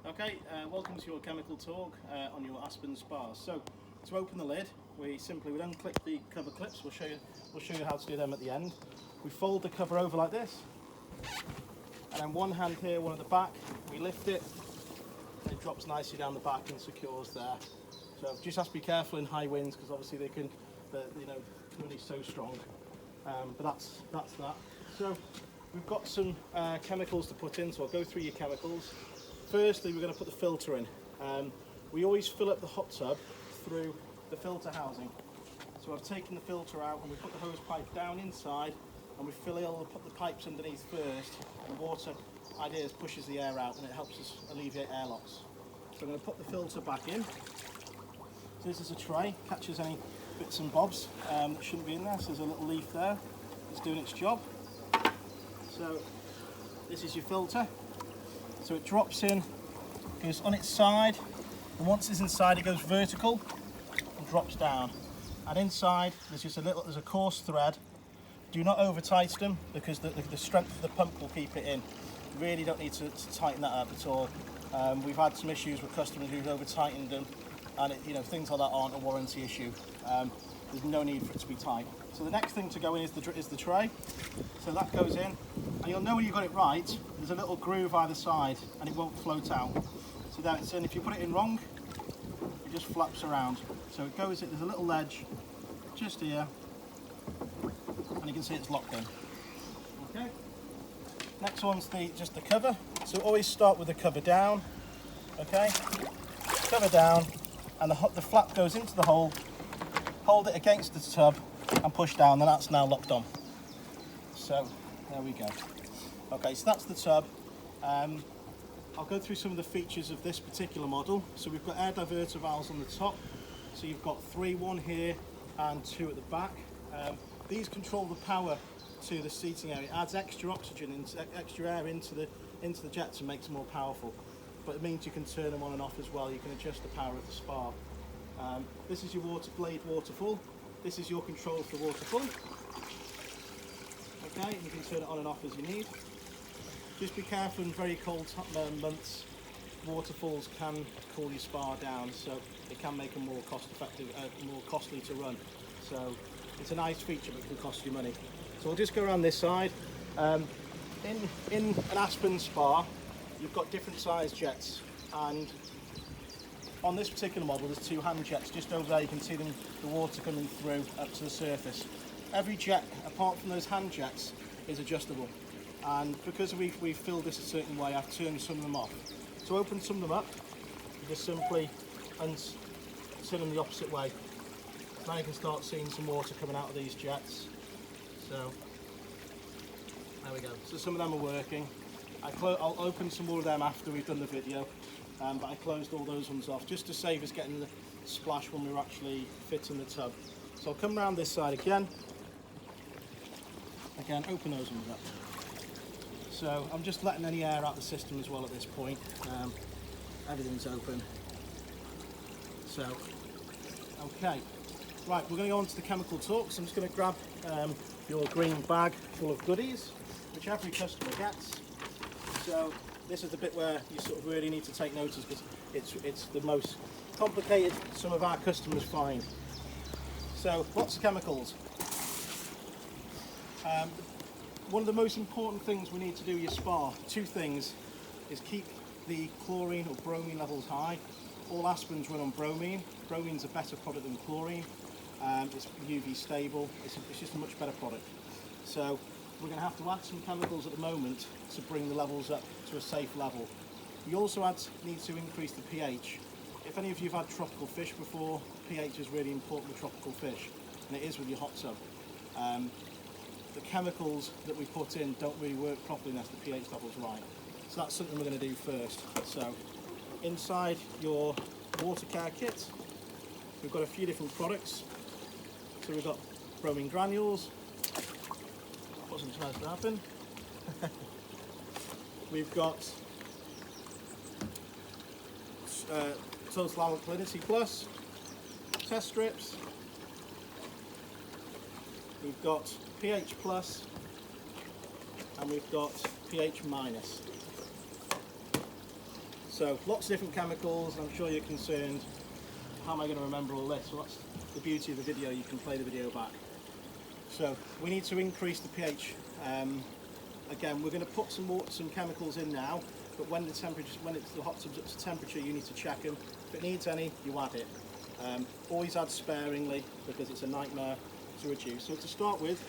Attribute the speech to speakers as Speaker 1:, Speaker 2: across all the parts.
Speaker 1: Okay, welcome to your chemical talk on your Aspen spars. So, to open the lid, we unclip the cover clips. We'll show you how to do them at the end. We fold the cover over like this, and then one hand here, one at the back. We lift it, and it drops nicely down the back and secures there. So just have to be careful in high winds because obviously the money's so strong. But that's that. So we've got some chemicals to put in. So I'll go through your chemicals. Firstly, we're going to put the filter in. We always fill up the hot tub through the filter housing. So I've taken the filter out and we put the hose pipe down inside and we put the pipes underneath first. And the water pushes the air out and it helps us alleviate air loss. So I'm going to put the filter back in. So this is a tray, catches any bits and bobs that shouldn't be in there. So there's a little leaf there that's doing its job. So this is your filter. So it drops in, goes on its side, and once it's inside, it goes vertical and drops down. And inside, there's a coarse thread. Do not over tighten them because the strength of the pump will keep it in. You really don't need to tighten that up at all. We've had some issues with customers who've over tightened them, and things like that aren't a warranty issue. There's no need for it to be tight. So the next thing to go in is the tray. So that goes in, and you'll know when you've got it right. There's a little groove either side, and it won't float out. So there it's in. If you put it in wrong, it just flaps around. So it goes in. There's a little ledge just here, and you can see it's locked in. Okay. Next one's just the cover. So always start with the cover down. Okay. Cover down, and the flap goes into the hole. Hold it against the tub and push down, and that's now locked on. So there we go. Okay, so that's the tub. I'll go through some of the features of this particular model. So we've got air diverter valves on the top. So you've got three, one here and two at the back. These control the power to the seating area. It adds extra oxygen, extra air into the jets and makes it more powerful. But it means you can turn them on and off as well. You can adjust the power of the spar. This is your blade waterfall. This is your control for waterfall. Okay, you can turn it on and off as you need. Just be careful in very cold months. Waterfalls can cool your spar down, so it can make them more costly to run. So it's a nice feature, but it can cost you money. So I'll just go around this side. In an Aspen spar, you've got different size jets, and on this particular model there's two hand jets. Just over there you can see the water coming through up to the surface. Every jet, apart from those hand jets, is adjustable, and because we've filled this a certain way, I've turned some of them off. To open some of them up, you just simply turn them the opposite way. Now you can start seeing some water coming out of these jets. So there we go. So some of them are working. I'll open some more of them after we've done the video, but I closed all those ones off just to save us getting the splash when we're actually fitting the tub. So I'll come around this side again. Again, open those ones up. So I'm just letting any air out of the system as well at this point. Everything's open. So, okay. Right, we're going to go on to the chemical talk. So I'm just going to grab your green bag full of goodies, which every customer gets. So this is the bit where you sort of really need to take notice because it's the most complicated some of our customers find. So lots of chemicals. One of the most important things we need to do with your spar, two things, is keep the chlorine or bromine levels high. All Aspens run on bromine. Bromine's a better product than chlorine. It's UV stable. It's just a much better product. So we're going to have to add some chemicals at the moment to bring the levels up to a safe level. We also need to increase the pH. If any of you have had tropical fish before, pH is really important with tropical fish, and it is with your hot tub. The chemicals that we put in don't really work properly unless the pH level's right. So that's something we're going to do first. So inside your water care kit, we've got a few different products. So we've got bromine granules. Wasn't supposed to happen. We've got Total Alkalinity Plus, test strips. We've got pH Plus, and we've got pH minus. So lots of different chemicals, and I'm sure you're concerned, how am I going to remember all this? Well, that's the beauty of the video, you can play the video back. So we need to increase the pH. Again, we're going to put some chemicals in now, but when the hot tub's up to temperature, you need to check them. If it needs any, you add it. Always add sparingly, because it's a nightmare to reduce. So to start with,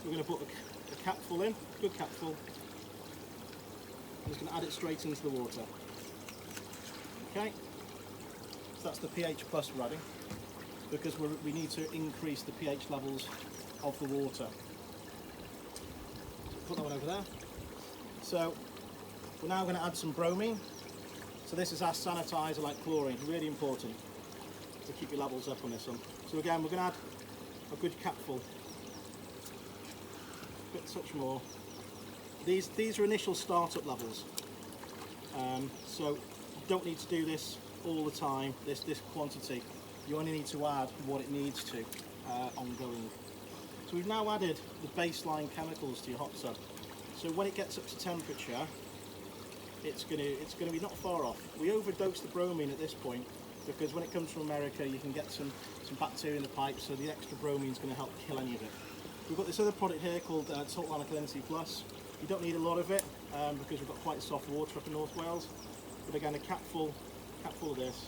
Speaker 1: we're going to put a capful in, a good capful. I'm just going to add it straight into the water. Okay, so that's the pH plus we're adding, because we need to increase the pH levels of the water. Put that one over there. So we're now going to add some bromine. So this is our sanitizer like chlorine, really important to keep your levels up on this one. So again, we're going to add a good capful, a bit touch more. These are initial startup levels, so you don't need to do this all the time, this quantity. You only need to add what it needs to ongoing. So we've now added the baseline chemicals to your hot tub. So when it gets up to temperature, it's going to be not far off. We overdose the bromine at this point, because when it comes from America, you can get some bacteria in the pipe, so the extra bromine is going to help kill any of it. We've got this other product here called Salt Alkalinity Plus. You don't need a lot of it, because we've got quite soft water up in North Wales. But again, a capful of this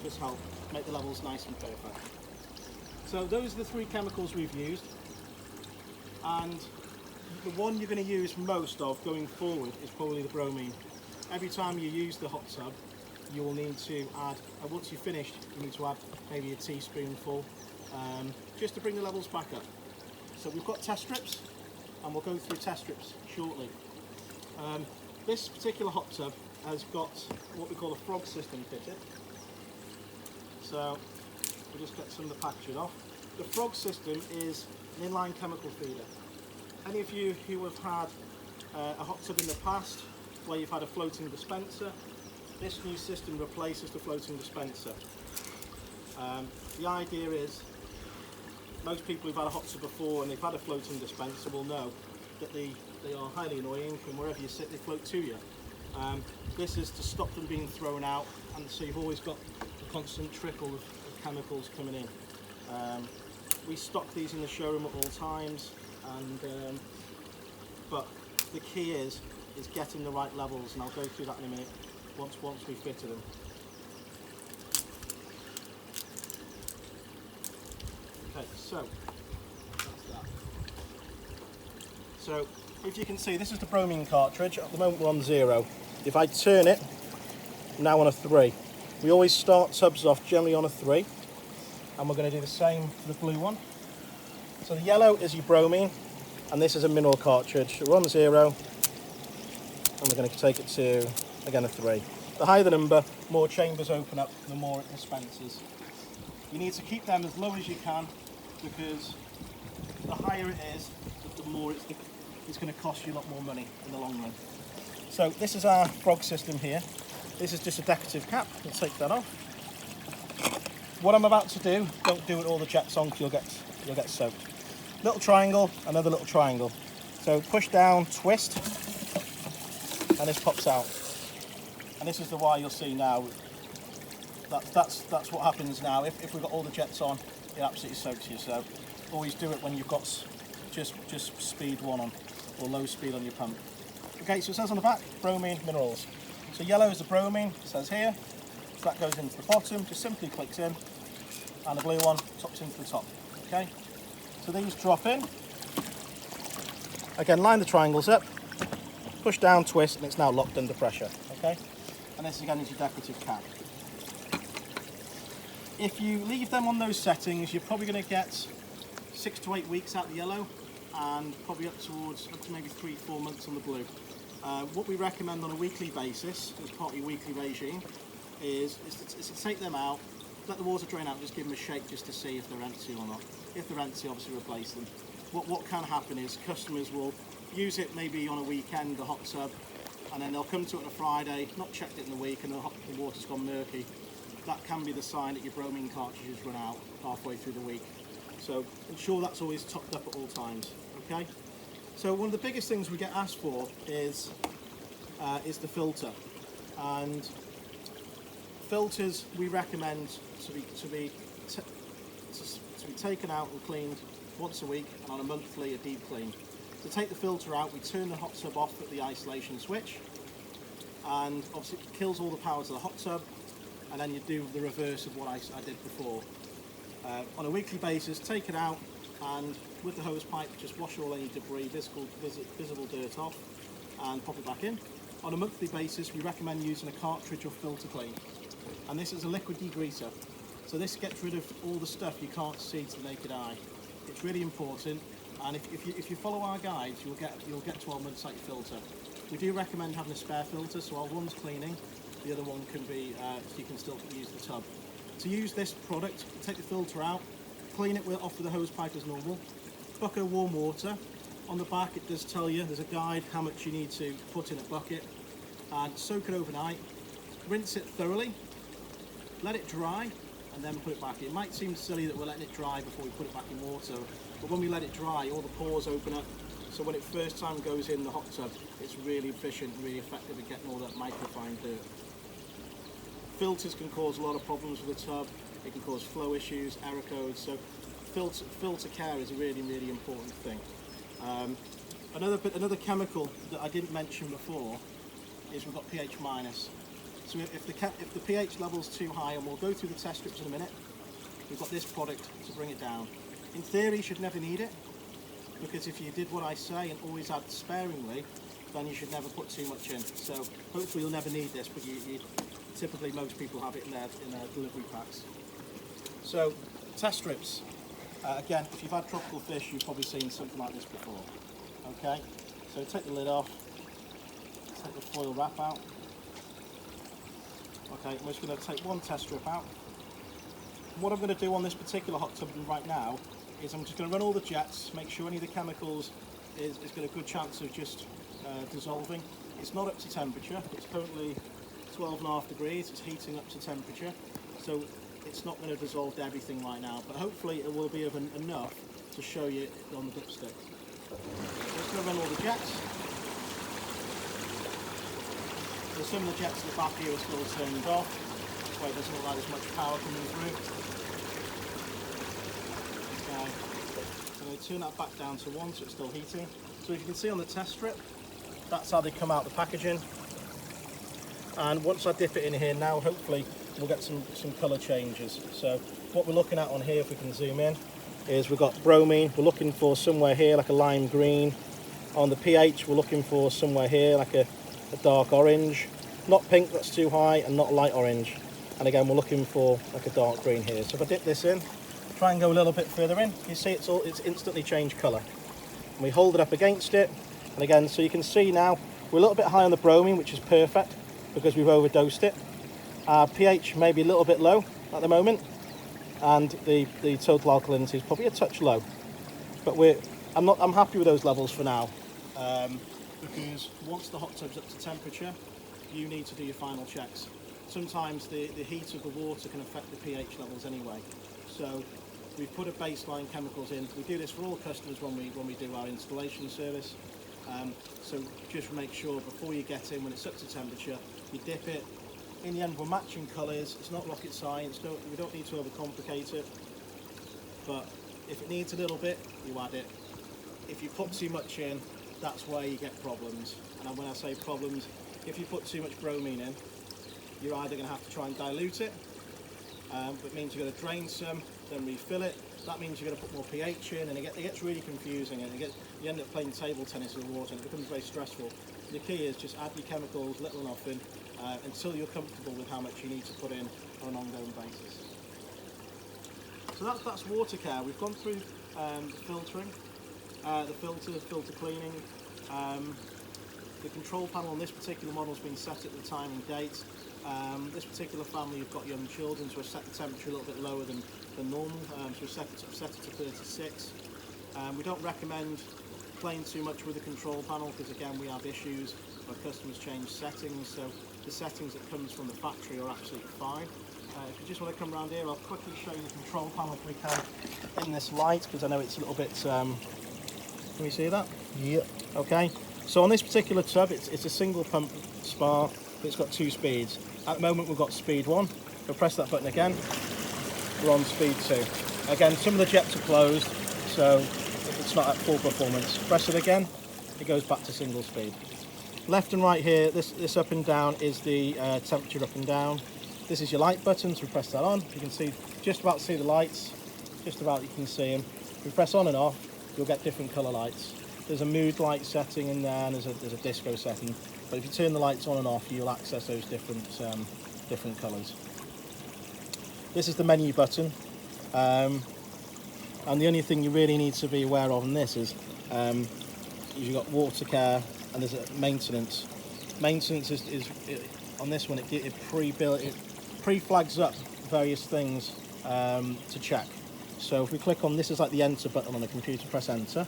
Speaker 1: just help make the levels nice and perfect. So those are the 3 chemicals we've used, and the one you're going to use most of going forward is probably the bromine. Every time you use the hot tub, you will need to add, once you've finished, you need to add maybe a teaspoonful, just to bring the levels back up. So we've got test strips, and we'll go through test strips shortly. This particular hot tub has got what we call a Frog System fitted. So we'll just get some of the packaging off. The Frog System is an inline chemical feeder. Any of you who have had a hot tub in the past where you've had a floating dispenser, this new system replaces the floating dispenser. The idea is, most people who've had a hot tub before and they've had a floating dispenser will know that they are highly annoying, and wherever you sit they float to you. This is to stop them being thrown out, and so you've always got a constant trickle of chemicals coming in. We stock these in the showroom at all times, and but the key is getting the right levels, and I'll go through that in a minute once we've fitted them. Okay, so that's that. So if you can see, this is the bromine cartridge. At the moment we're on 0. If I turn it, now on a 3. We always start tubs off generally on a 3, and we're going to do the same for the blue one. So the yellow is your bromine, and this is a mineral cartridge. So we're on 0, and we're going to take it to, again, a 3. The higher the number, more chambers open up, the more it dispenses. You need to keep them as low as you can, because the higher it is, the more it's going to cost you a lot more money in the long run. So this is our Frog System here. This is just a decorative cap. We'll take that off. What I'm about to do, don't do it all the jets on, because you'll get soaked. Little triangle, another little triangle. So push down, twist, and this pops out. And this is the wire you'll see now. That's what happens now. If we've got all the jets on, it absolutely soaks you. So always do it when you've got just speed 1 on, or low speed on your pump. Okay, so it says on the back, bromine minerals. So yellow is the bromine, it says here. So that goes into the bottom, just simply clicks in, and the blue one tops into the top. Okay, so these drop in. Again, line the triangles up, push down, twist, and it's now locked under pressure. Okay, and this again is your decorative cap. If you leave them on those settings, you're probably going to get 6 to 8 weeks out the yellow, and probably up to maybe 3-4 months on the blue. What we recommend on a weekly basis, as part of your weekly regime, is to take them out, let the water drain out, just give them a shake just to see if they're empty or not. If they're empty, obviously replace them. What can happen is customers will use it maybe on a weekend, a hot tub, and then they'll come to it on a Friday, not checked it in the week, and the water's gone murky. That can be the sign that your bromine cartridge has run out halfway through the week. So ensure that's always topped up at all times, okay? So one of the biggest things we get asked for is is the filter. And filters we recommend to be taken out and cleaned once a week, and on a monthly a deep clean. To take the filter out, we turn the hot tub off at the isolation switch, and obviously it kills all the power to the hot tub, and then you do the reverse of what I did before. On a weekly basis, take it out, and with the hose pipe just wash all any debris, visible dirt off, and pop it back in. On a monthly basis, we recommend using a cartridge or filter clean, and this is a liquid degreaser. So this gets rid of all the stuff you can't see to the naked eye. It's really important, and if you follow our guides, you'll get to our mud site filter. We do recommend having a spare filter, so while one's cleaning, the other one can be, so you can still use the tub. To use this product, take the filter out, clean it off with the hose pipe as normal, bucket of warm water. On the back it does tell you, there's a guide how much you need to put in a bucket, and soak it overnight, rinse it thoroughly, let it dry, and then put it back in. It might seem silly that we're letting it dry before we put it back in water, but when we let it dry, all the pores open up, so when it first time goes in the hot tub, it's really efficient, really effective at getting all that microfine dirt. Filters can cause a lot of problems with the tub. It can cause flow issues, error codes, so filter care is a really, really important thing. Another chemical that I didn't mention before is we've got pH minus. So if the pH level's too high, and we'll go through the test strips in a minute, we've got this product to bring it down. In theory, you should never need it, because if you did what I say and always add sparingly, then you should never put too much in. So hopefully you'll never need this, but typically most people have it in their delivery packs. So test strips. Again, if you've had tropical fish, you've probably seen something like this before. Okay, so take the lid off, take the foil wrap out. Okay, I'm just going to take one test strip out. What I'm going to do on this particular hot tub right now is I'm just going to run all the jets, make sure any of the chemicals is got a good chance of just dissolving. It's not up to temperature, it's currently 12.5 degrees, it's heating up to temperature, so it's not going to dissolve everything right now, but hopefully it will be enough to show you on the dipstick. So I'm just going to run all the jets. So some of the jets at the back here are still turned off, that's why it doesn't look like there's much power coming through. Okay. So I'm going to turn that back down to 1 so it's still heating. So if you can see on the test strip, that's how they come out the packaging. And once I dip it in here now, hopefully we'll get some colour changes. So what we're looking at on here, if we can zoom in, is we've got bromine. We're looking for somewhere here like a lime green. On the pH, we're looking for somewhere here like a dark orange. Not pink, that's too high, and not light orange. And again, we're looking for like a dark green here. So if I dip this in, try and go a little bit further in, you see it's instantly changed colour. And we hold it up against it, and again, so you can see now we're a little bit high on the bromine, which is perfect because we've overdosed it. Our pH may be a little bit low at the moment, and the total alkalinity is probably a touch low. But I'm happy with those levels for now, because once the hot tub's up to temperature, you need to do your final checks. Sometimes the heat of the water can affect the pH levels anyway. So we've put a baseline chemicals in. We do this for all customers when we do our installation service. So just make sure before you get in, when it's up to temperature, you dip it. In the end, we're matching colours. It's not rocket science. We don't need to overcomplicate it. But if it needs a little bit, you add it. If you put too much in, that's where you get problems. And when I say problems, if you put too much bromine in, you're either going to have to try and dilute it, which means you're going to drain some, then refill it. That means you're going to put more pH in, and it gets really confusing, and you end up playing table tennis with water, and it becomes very stressful. The key is just add your chemicals little and often until you're comfortable with how much you need to put in on an ongoing basis. So that's water care. We've gone through the filtering, the filter cleaning. The control panel on this particular model has been set at the time and date. This particular family, you've got young children, so we've set the temperature a little bit lower than normal. So we've set it to 36. We don't recommend playing too much with the control panel because again we have issues where customers change settings, so the settings that comes from the factory are absolutely fine. If you just want to come around here, I'll quickly show you the control panel if we can in this light, because I know it's a little bit, can we see that?
Speaker 2: Yep.
Speaker 1: Okay, So on this particular tub, it's a single pump spar, but it's got 2 speeds. At the moment we've got speed 1. We'll press that button again, we're on speed 2. Again, some of the jets are closed, so if it's not at full performance, press it again, it goes back to single speed. Left and right here, this up and down is the temperature up and down. This is your light button, so we press that on. You can see, just about see the lights, just about you can see them. If we press on and off, you'll get different colour lights. There's a mood light setting in there, and there's a disco setting. But if you turn the lights on and off, you'll access those different colours. This is the menu button, and the only thing you really need to be aware of in this is you've got water care and there's a maintenance. Maintenance is on this one, it pre-flags up various things to check. So if we click on, this is like the enter button on the computer, press enter.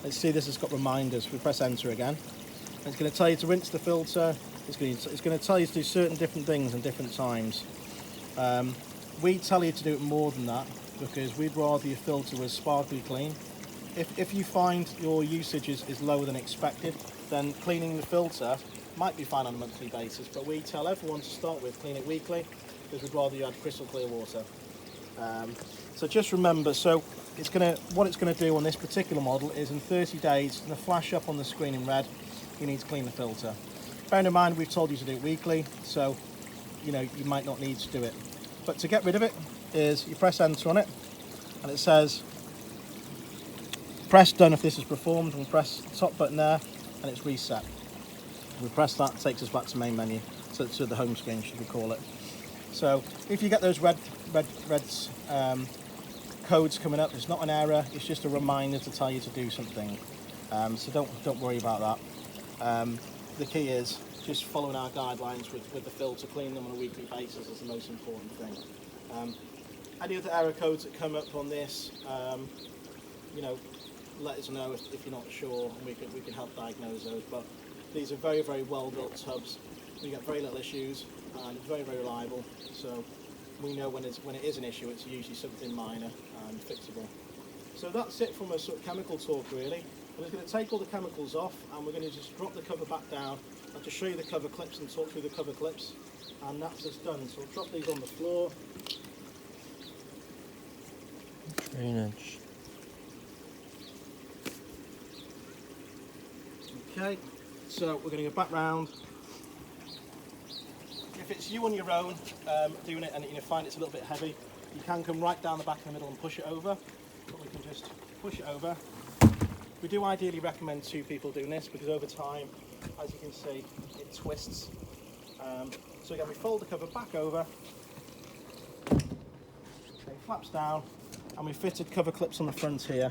Speaker 1: Let's see, this has got reminders. We press enter again. It's going to tell you to rinse the filter. It's going to tell you to do certain different things and different times. We tell you to do it more than that because we'd rather your filter was sparkly clean. If you find your usage is lower than expected, then cleaning the filter might be fine on a monthly basis, but we tell everyone to start with clean it weekly because we'd rather you had crystal clear water. So just remember, what it's going to do on this particular model is in 30 days, it's going to flash up on the screen in red, you need to clean the filter. Bearing in mind we've told you to do it weekly, so you might not need to do it. But to get rid of it is you press enter on it and it says press done if this is performed, and we press the top button there and it's reset. We press that, it takes us back to main menu, to the home screen should we call it. So if you get those red codes coming up, it's not an error, it's just a reminder to tell you to do something. So don't worry about that. The key is just following our guidelines with the filter, cleaning them on a weekly basis is the most important thing. Any other error codes that come up on this, let us know if you're not sure, and we can help diagnose those. But these are very, very well built tubs. We get very little issues and very, very reliable. So we know when it is an issue, it's usually something minor and fixable. So that's it from a sort of chemical talk really. I'm just going to take all the chemicals off and we're going to just drop the cover back down. I'll just show you the cover clips and talk through the cover clips, and that's us done. So we'll drop these on the floor.
Speaker 2: Drainage.
Speaker 1: Okay, so we're going to go back round. If it's you on your own doing it and you find it's a little bit heavy, you can come right down the back in the middle and push it over, but we can just push it over. We do ideally recommend 2 people doing this because over time, as you can see, it twists. So again, we fold the cover back over, it flaps down, and we fitted cover clips on the front here,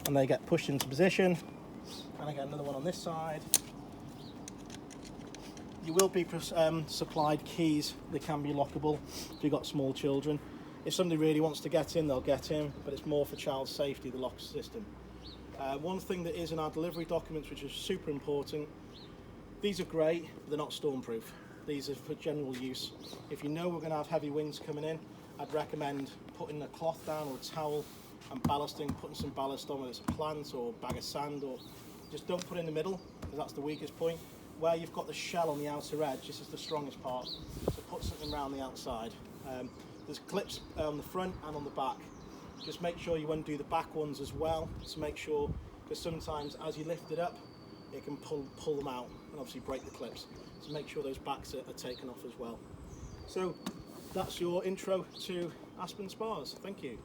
Speaker 1: and they get pushed into position. And again, another one on this side. You will be supplied keys that can be lockable if you've got small children. If somebody really wants to get in, they'll get in, but it's more for child safety, the lock system. One thing that is in our delivery documents, which is super important, these are great, but they're not stormproof. These are for general use. If you know we're going to have heavy winds coming in, I'd recommend putting a cloth down or a towel and ballasting, putting some ballast on, whether it's a plant or a bag of sand, or just don't put it in the middle, because that's the weakest point. Where you've got the shell on the outer edge, this is the strongest part, so put something around the outside. There's clips on the front and on the back. Just make sure you undo the back ones as well, to make sure, because sometimes as you lift it up, it can pull them out and obviously break the clips. So make sure those backs are taken off as well. So that's your intro to Aspen spars. Thank you.